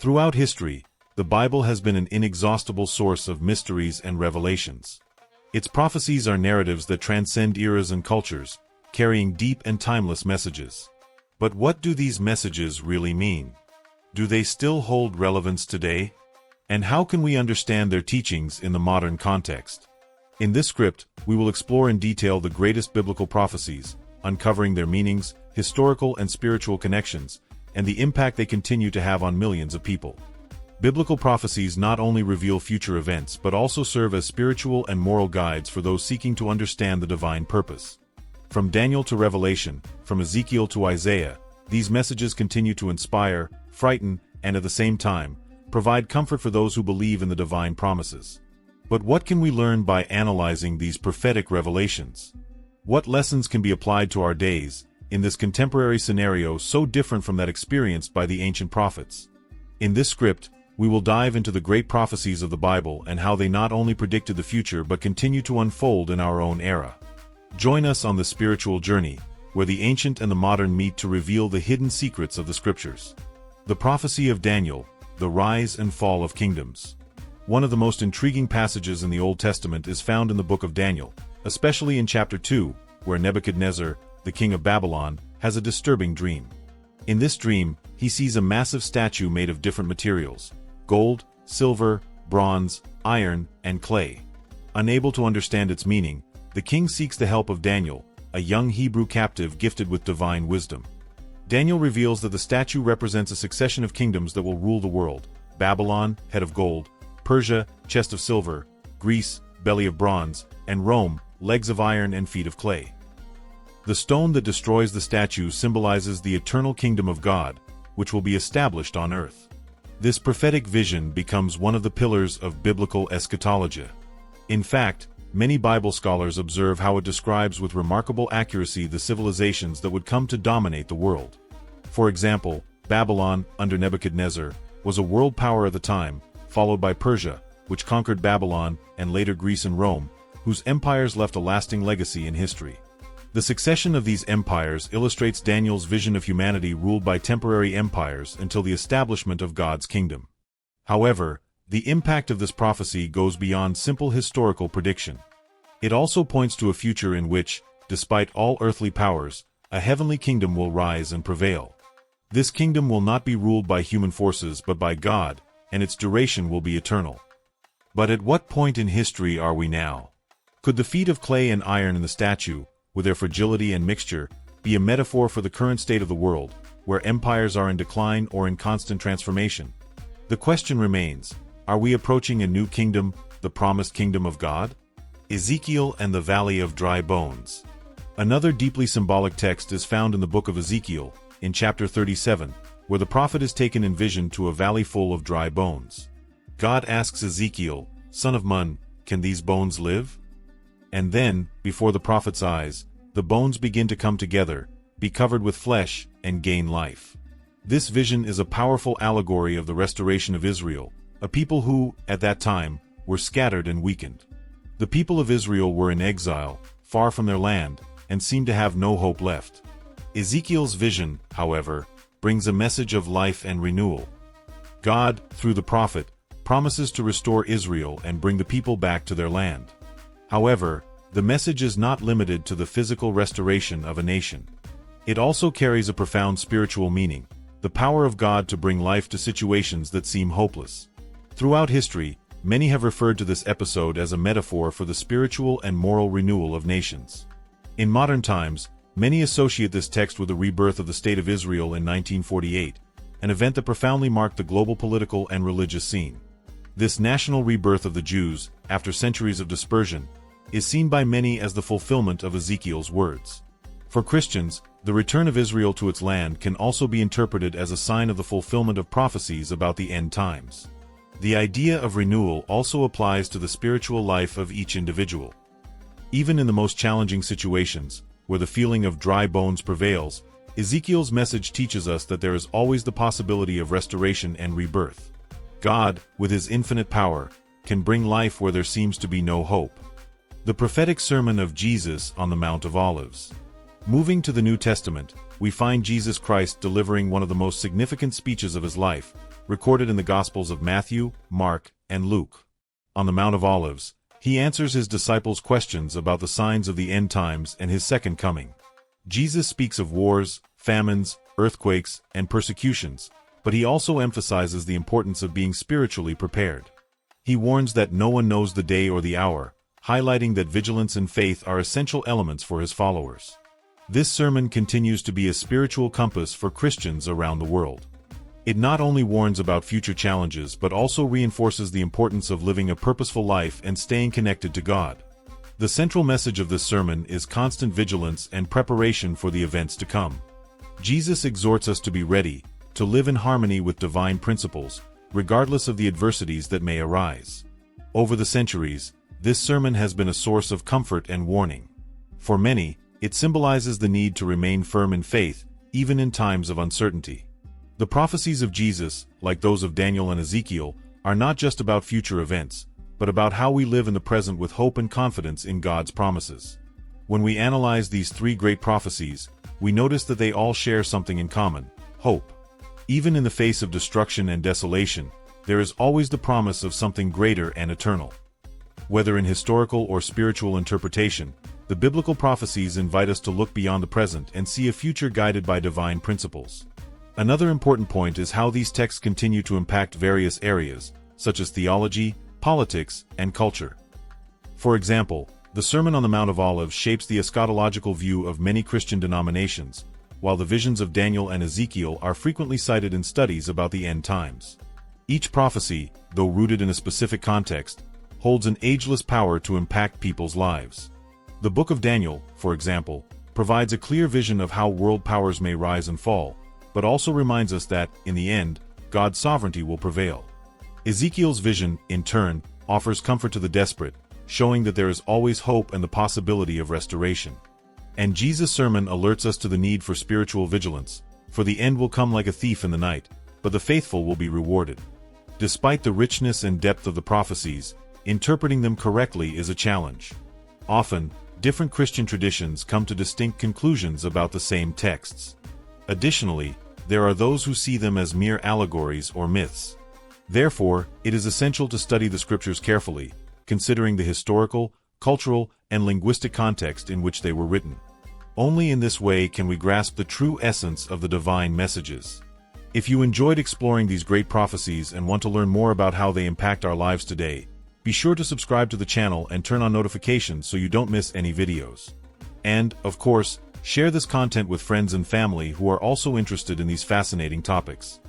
Throughout history, the Bible has been an inexhaustible source of mysteries and revelations. Its prophecies are narratives that transcend eras and cultures, carrying deep and timeless messages. But what do these messages really mean? Do they still hold relevance today? And how can we understand their teachings in the modern context? In this script, we will explore in detail the greatest biblical prophecies, uncovering their meanings, historical and spiritual connections, and the impact they continue to have on millions of people. Biblical prophecies not only reveal future events but also serve as spiritual and moral guides for those seeking to understand the divine purpose. From Daniel to Revelation, from Ezekiel to Isaiah, these messages continue to inspire, frighten, and at the same time, provide comfort for those who believe in the divine promises. But what can we learn by analyzing these prophetic revelations? What lessons can be applied to our days, in this contemporary scenario so different from that experienced by the ancient prophets? In this script, we will dive into the great prophecies of the Bible and how they not only predicted the future but continue to unfold in our own era. Join us on this spiritual journey, where the ancient and the modern meet to reveal the hidden secrets of the Scriptures. The prophecy of Daniel, the rise and fall of kingdoms. One of the most intriguing passages in the Old Testament is found in the book of Daniel, especially in chapter 2, where Nebuchadnezzar, the king of Babylon, has a disturbing dream. In this dream, he sees a massive statue made of different materials: gold, silver, bronze, iron, and clay. Unable to understand its meaning, the king seeks the help of Daniel, a young Hebrew captive gifted with divine wisdom. Daniel reveals that the statue represents a succession of kingdoms that will rule the world: Babylon, head of gold; Persia, chest of silver; Greece, belly of bronze; and Rome, legs of iron and feet of clay. The stone that destroys the statue symbolizes the eternal kingdom of God, which will be established on earth. This prophetic vision becomes one of the pillars of biblical eschatology. In fact, many Bible scholars observe how it describes with remarkable accuracy the civilizations that would come to dominate the world. For example, Babylon, under Nebuchadnezzar, was a world power at the time, followed by Persia, which conquered Babylon, and later Greece and Rome, whose empires left a lasting legacy in history. The succession of these empires illustrates Daniel's vision of humanity ruled by temporary empires until the establishment of God's kingdom. However, the impact of this prophecy goes beyond simple historical prediction. It also points to a future in which, despite all earthly powers, a heavenly kingdom will rise and prevail. This kingdom will not be ruled by human forces but by God, and its duration will be eternal. But at what point in history are we now? Could the feet of clay and iron in the statue, with their fragility and mixture, be a metaphor for the current state of the world, where empires are in decline or in constant transformation? The question remains: are we approaching a new kingdom, the promised kingdom of God? Ezekiel and the Valley of Dry Bones. Another deeply symbolic text is found in the book of Ezekiel, in chapter 37, where the prophet is taken in vision to a valley full of dry bones. God asks Ezekiel, "Son of man, can these bones live?" And then, before the prophet's eyes, the bones begin to come together, be covered with flesh, and gain life. This vision is a powerful allegory of the restoration of Israel, a people who, at that time, were scattered and weakened. The people of Israel were in exile, far from their land, and seemed to have no hope left. Ezekiel's vision, however, brings a message of life and renewal. God, through the prophet, promises to restore Israel and bring the people back to their land. However, the message is not limited to the physical restoration of a nation. It also carries a profound spiritual meaning: the power of God to bring life to situations that seem hopeless. Throughout history, many have referred to this episode as a metaphor for the spiritual and moral renewal of nations. In modern times, many associate this text with the rebirth of the State of Israel in 1948, an event that profoundly marked the global political and religious scene. This national rebirth of the Jews, after centuries of dispersion, is seen by many as the fulfillment of Ezekiel's words. For Christians, the return of Israel to its land can also be interpreted as a sign of the fulfillment of prophecies about the end times. The idea of renewal also applies to the spiritual life of each individual. Even in the most challenging situations, where the feeling of dry bones prevails, Ezekiel's message teaches us that there is always the possibility of restoration and rebirth. God, with His infinite power, can bring life where there seems to be no hope. The prophetic sermon of Jesus on the Mount of Olives. Moving to the New Testament, we find Jesus Christ delivering one of the most significant speeches of His life, recorded in the Gospels of Matthew, Mark, and Luke. On the Mount of Olives, he answers his disciples' questions about the signs of the end times and his second coming. Jesus speaks of wars, famines, earthquakes, and persecutions, but he also emphasizes the importance of being spiritually prepared. He warns that no one knows the day or the hour, highlighting that vigilance and faith are essential elements for his followers. This sermon continues to be a spiritual compass for Christians around the world. It not only warns about future challenges but also reinforces the importance of living a purposeful life and staying connected to God. The central message of this sermon is constant vigilance and preparation for the events to come. Jesus exhorts us to be ready, to live in harmony with divine principles, regardless of the adversities that may arise. Over the centuries, this sermon has been a source of comfort and warning. For many, it symbolizes the need to remain firm in faith, even in times of uncertainty. The prophecies of Jesus, like those of Daniel and Ezekiel, are not just about future events, but about how we live in the present with hope and confidence in God's promises. When we analyze these three great prophecies, we notice that they all share something in common: hope. Even in the face of destruction and desolation, there is always the promise of something greater and eternal. Whether in historical or spiritual interpretation, the biblical prophecies invite us to look beyond the present and see a future guided by divine principles. Another important point is how these texts continue to impact various areas, such as theology, politics, and culture. For example, the Sermon on the Mount of Olives shapes the eschatological view of many Christian denominations, while the visions of Daniel and Ezekiel are frequently cited in studies about the end times. Each prophecy, though rooted in a specific context, holds an ageless power to impact people's lives. The Book of Daniel, for example, provides a clear vision of how world powers may rise and fall, but also reminds us that, in the end, God's sovereignty will prevail. Ezekiel's vision, in turn, offers comfort to the desperate, showing that there is always hope and the possibility of restoration. And Jesus' sermon alerts us to the need for spiritual vigilance, for the end will come like a thief in the night, but the faithful will be rewarded. Despite the richness and depth of the prophecies, interpreting them correctly is a challenge. Often, different Christian traditions come to distinct conclusions about the same texts. Additionally, there are those who see them as mere allegories or myths. Therefore, it is essential to study the scriptures carefully, considering the historical, cultural, and linguistic context in which they were written. Only in this way can we grasp the true essence of the divine messages. If you enjoyed exploring these great prophecies and want to learn more about how they impact our lives today, be sure to subscribe to the channel and turn on notifications so you don't miss any videos. And, of course, share this content with friends and family who are also interested in these fascinating topics.